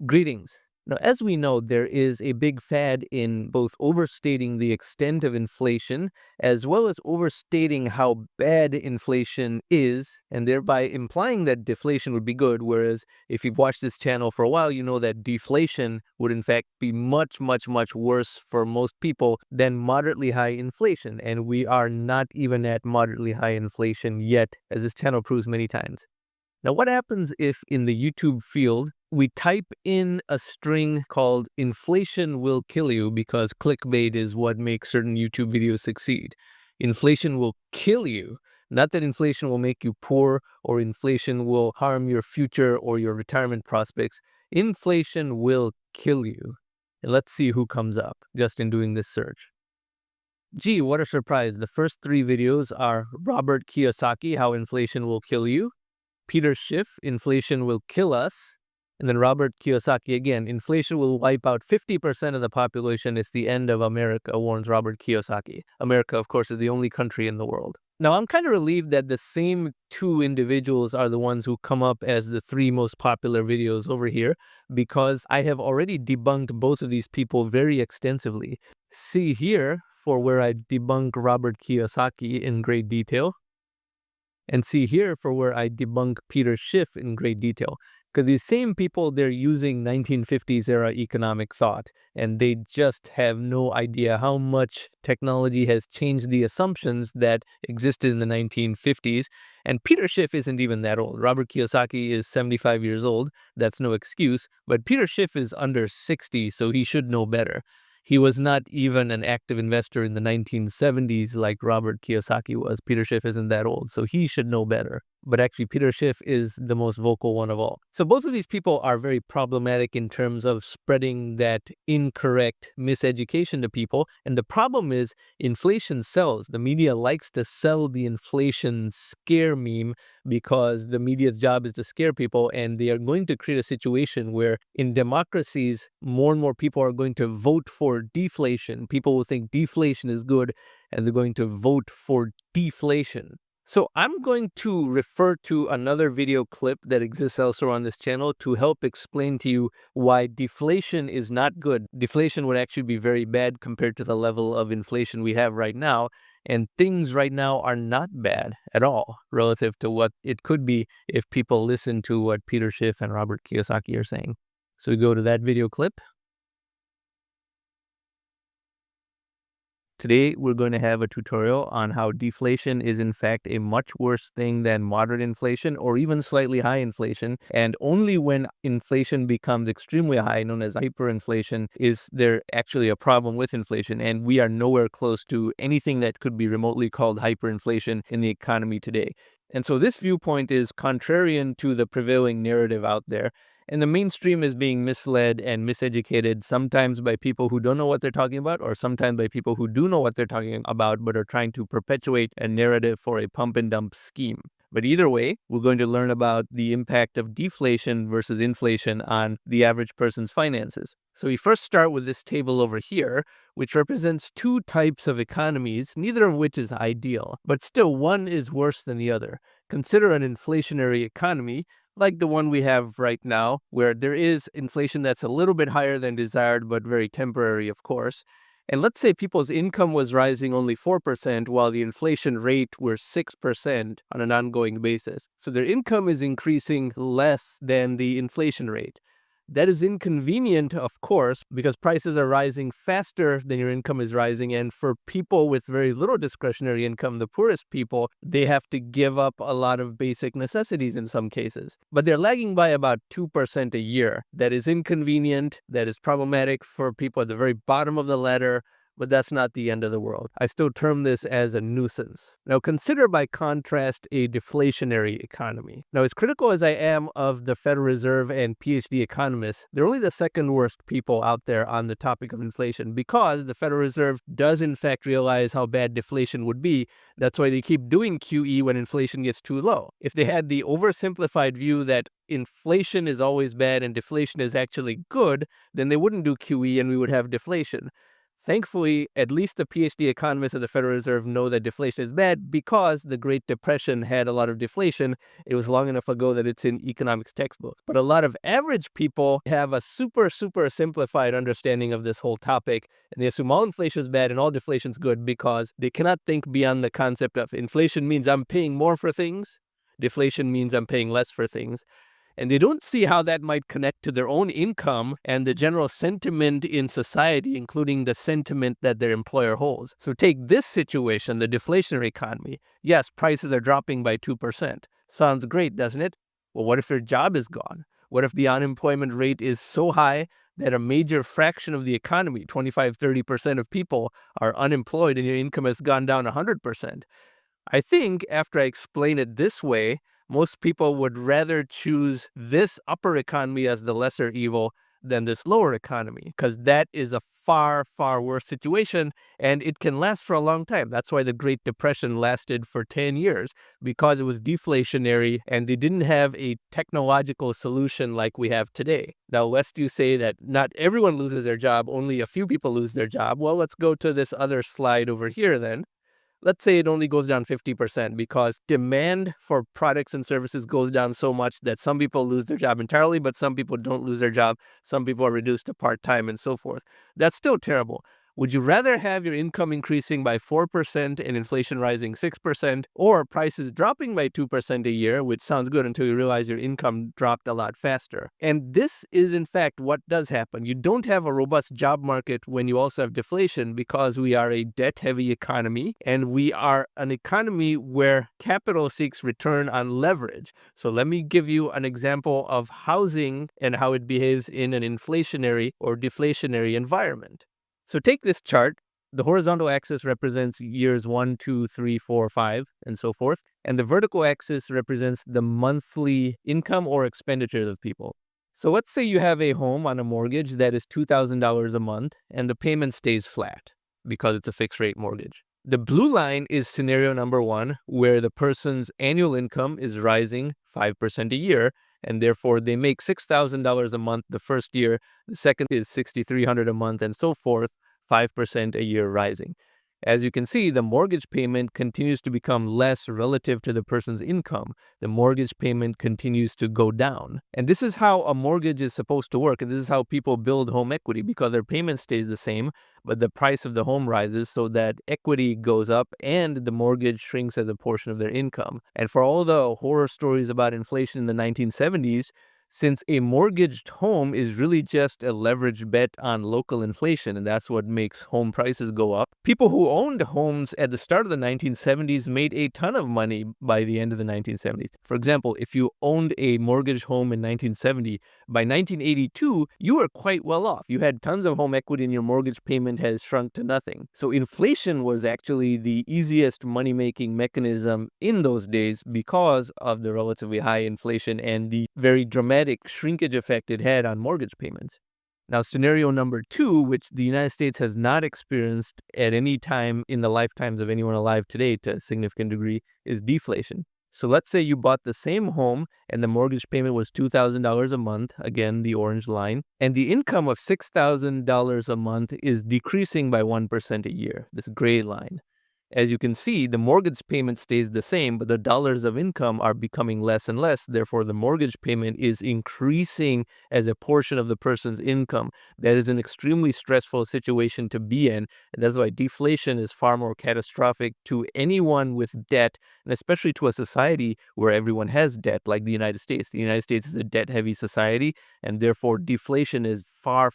Greetings. Now, as we know, there is a big fad in both overstating the extent of inflation as well as overstating how bad inflation is, and thereby implying that deflation would be good. Whereas, if you've watched this channel for a while, you know that deflation would in fact be much, much, much worse for most people than moderately high inflation. And we are not even at moderately high inflation yet, as this channel proves many times. Now, what happens if in the YouTube field, we type in a string called inflation will kill you, because clickbait is what makes certain YouTube videos succeed. Inflation will kill you. Not that inflation will make you poor or inflation will harm your future or your retirement prospects. Inflation will kill you. And let's see who comes up just in doing this search. Gee, what a surprise. The first three videos are Robert Kiyosaki, How Inflation Will Kill You, Peter Schiff, Inflation Will Kill Us, and then Robert Kiyosaki again, Inflation will wipe out 50% of the population. It's the end of America, warns Robert Kiyosaki. America, of course, is the only country in the world. Now, I'm kind of relieved that the same two individuals are the ones who come up as the three most popular videos over here, because I have already debunked both of these people very extensively. See here for where I debunk Robert Kiyosaki in great detail. And see here for where I debunk Peter Schiff in great detail. Because these same people, they're using 1950s era economic thought, and they just have no idea how much technology has changed the assumptions that existed in the 1950s. And Peter Schiff isn't even that old. Robert Kiyosaki is 75 years old. That's no excuse. But Peter Schiff is under 60, so he should know better. He was not even an active investor in the 1970s like Robert Kiyosaki was. Peter Schiff isn't that old, so he should know better. But actually, Peter Schiff is the most vocal one of all. So both of these people are very problematic in terms of spreading that incorrect miseducation to people. And the problem is inflation sells. The media likes to sell the inflation scare meme because the media's job is to scare people, and they are going to create a situation where in democracies, more and more people are going to vote for deflation. People will think deflation is good, and they're going to vote for deflation. So I'm going to refer to another video clip that exists elsewhere on this channel to help explain to you why deflation is not good. Deflation would actually be very bad compared to the level of inflation we have right now. And things right now are not bad at all relative to what it could be if people listen to what Peter Schiff and Robert Kiyosaki are saying. So we go to that video clip. Today, we're going to have a tutorial on how deflation is in fact a much worse thing than moderate inflation or even slightly high inflation. And only when inflation becomes extremely high, known as hyperinflation, is there actually a problem with inflation. And we are nowhere close to anything that could be remotely called hyperinflation in the economy today. And so this viewpoint is contrarian to the prevailing narrative out there. And the mainstream is being misled and miseducated, sometimes by people who don't know what they're talking about, or sometimes by people who do know what they're talking about, but are trying to perpetuate a narrative for a pump and dump scheme. But either way, we're going to learn about the impact of deflation versus inflation on the average person's finances. So we first start with this table over here, which represents two types of economies, neither of which is ideal, but still one is worse than the other. Consider an inflationary economy, like the one we have right now, where there is inflation that's a little bit higher than desired, but very temporary, of course. And let's say people's income was rising only 4%, while the inflation rate were 6% on an ongoing basis. So their income is increasing less than the inflation rate. That is inconvenient, of course, because prices are rising faster than your income is rising. And for people with very little discretionary income, the poorest people, they have to give up a lot of basic necessities in some cases. But they're lagging by about 2% a year. That is inconvenient. That is problematic for people at the very bottom of the ladder. But that's not the end of the world. I still term this as a nuisance. Now consider by contrast a deflationary economy. Now, as critical as I am of the Federal Reserve and PhD economists, they're only the second worst people out there on the topic of inflation, because the Federal Reserve does in fact realize how bad deflation would be. That's why they keep doing QE when inflation gets too low. If they had the oversimplified view that inflation is always bad and deflation is actually good, then they wouldn't do QE and we would have deflation. Thankfully, at least the PhD economists at the Federal Reserve know that deflation is bad because the Great Depression had a lot of deflation. It was long enough ago that it's in economics textbooks. But a lot of average people have a super simplified understanding of this whole topic, and they assume all inflation is bad and all deflation is good because they cannot think beyond the concept of inflation means I'm paying more for things. Deflation means I'm paying less for things. And they don't see how that might connect to their own income and the general sentiment in society, including the sentiment that their employer holds. So take this situation, the deflationary economy. Yes, prices are dropping by 2%. Sounds great, doesn't it? Well, what if your job is gone? What if the unemployment rate is so high that a major fraction of the economy, 25-30% of people, are unemployed and your income has gone down 100%? I think after I explain it this way, most people would rather choose this upper economy as the lesser evil than this lower economy, because that is a far worse situation, and it can last for a long time. That's why the Great Depression lasted for 10 years, because it was deflationary and they didn't have a technological solution like we have today. Now, lest you say that not everyone loses their job, only a few people lose their job, well, let's go to this other slide over here then. Let's say it only goes down 50% because demand for products and services goes down so much that some people lose their job entirely, but some people don't lose their job. Some people are reduced to part-time and so forth. That's still terrible. Would you rather have your income increasing by 4% and inflation rising 6%, or prices dropping by 2% a year, which sounds good until you realize your income dropped a lot faster? And this is, in fact, what does happen. You don't have a robust job market when you also have deflation because we are a debt-heavy economy, and we are an economy where capital seeks return on leverage. So let me give you an example of housing and how it behaves in an inflationary or deflationary environment. So take this chart. The horizontal axis represents years 1, 2, 3, 4, 5, and so forth. And the vertical axis represents the monthly income or expenditures of people. So let's say you have a home on a mortgage that is $2,000 a month, and the payment stays flat because it's a fixed rate mortgage. The blue line is scenario number 1, where the person's annual income is rising 5% a year, and therefore they make $6,000 a month the first year. The second is $6,300 a month, and so forth, 5% a year rising. As you can see, the mortgage payment continues to become less relative to the person's income. The mortgage payment continues to go down. And this is how a mortgage is supposed to work. And this is how people build home equity, because their payment stays the same, but the price of the home rises so that equity goes up and the mortgage shrinks as a portion of their income. And for all the horror stories about inflation in the 1970s, since a mortgaged home is really just a leveraged bet on local inflation, and that's what makes home prices go up, people who owned homes at the start of the 1970s made a ton of money by the end of the 1970s. For example, if you owned a mortgaged home in 1970, by 1982, you were quite well off. You had tons of home equity and your mortgage payment has shrunk to nothing. So inflation was actually the easiest money-making mechanism in those days because of the relatively high inflation and the very dramatic shrinkage effect it had on mortgage payments. Now, scenario number 2, which the United States has not experienced at any time in the lifetimes of anyone alive today to a significant degree, is deflation. So let's say you bought the same home and the mortgage payment was $2,000 a month, again, the orange line, and the income of $6,000 a month is decreasing by 1% a year, this gray line. As you can see, the mortgage payment stays the same, but the dollars of income are becoming less and less. Therefore, the mortgage payment is increasing as a portion of the person's income. That is an extremely stressful situation to be in. And that's why deflation is far more catastrophic to anyone with debt, and especially to a society where everyone has debt, like the United States. The United States is a debt-heavy society, and therefore deflation is far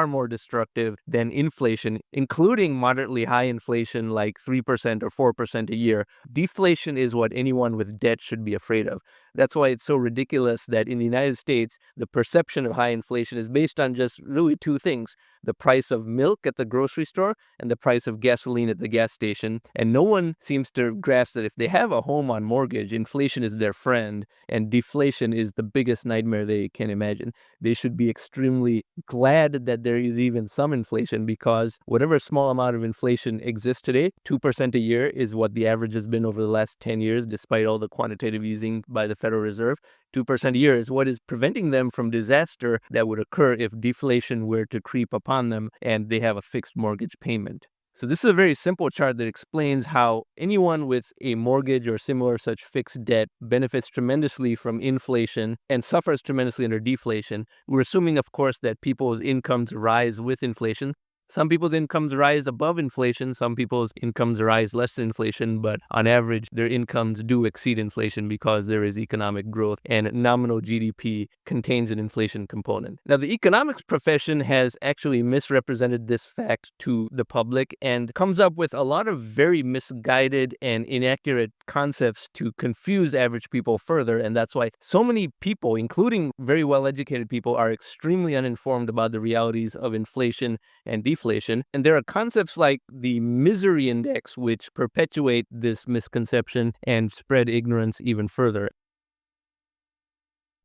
more destructive than inflation, including moderately high inflation like 3% or 4% a year. Deflation is what anyone with debt should be afraid of. That's why it's so ridiculous that in the United States, the perception of high inflation is based on just really 2 things: the price of milk at the grocery store and the price of gasoline at the gas station. And no one seems to grasp that if they have a home on mortgage, inflation is their friend and deflation is the biggest nightmare they can imagine. They should be extremely glad that there is even some inflation, because whatever small amount of inflation exists today, 2% a year is what the average has been over the last 10 years, despite all the quantitative easing by the Federal Federal Reserve. 2% a year is what is preventing them from disaster that would occur if deflation were to creep upon them and they have a fixed mortgage payment. So this is a very simple chart that explains how anyone with a mortgage or similar such fixed debt benefits tremendously from inflation and suffers tremendously under deflation. We're assuming, of course, that people's incomes rise with inflation. Some people's incomes rise above inflation, some people's incomes rise less than inflation, but on average, their incomes do exceed inflation because there is economic growth and nominal GDP contains an inflation component. Now, the economics profession has actually misrepresented this fact to the public and comes up with a lot of very misguided and inaccurate concepts to confuse average people further, and that's why so many people, including very well-educated people, are extremely uninformed about the realities of inflation and deflation. And there are concepts like the misery index, which perpetuate this misconception and spread ignorance even further.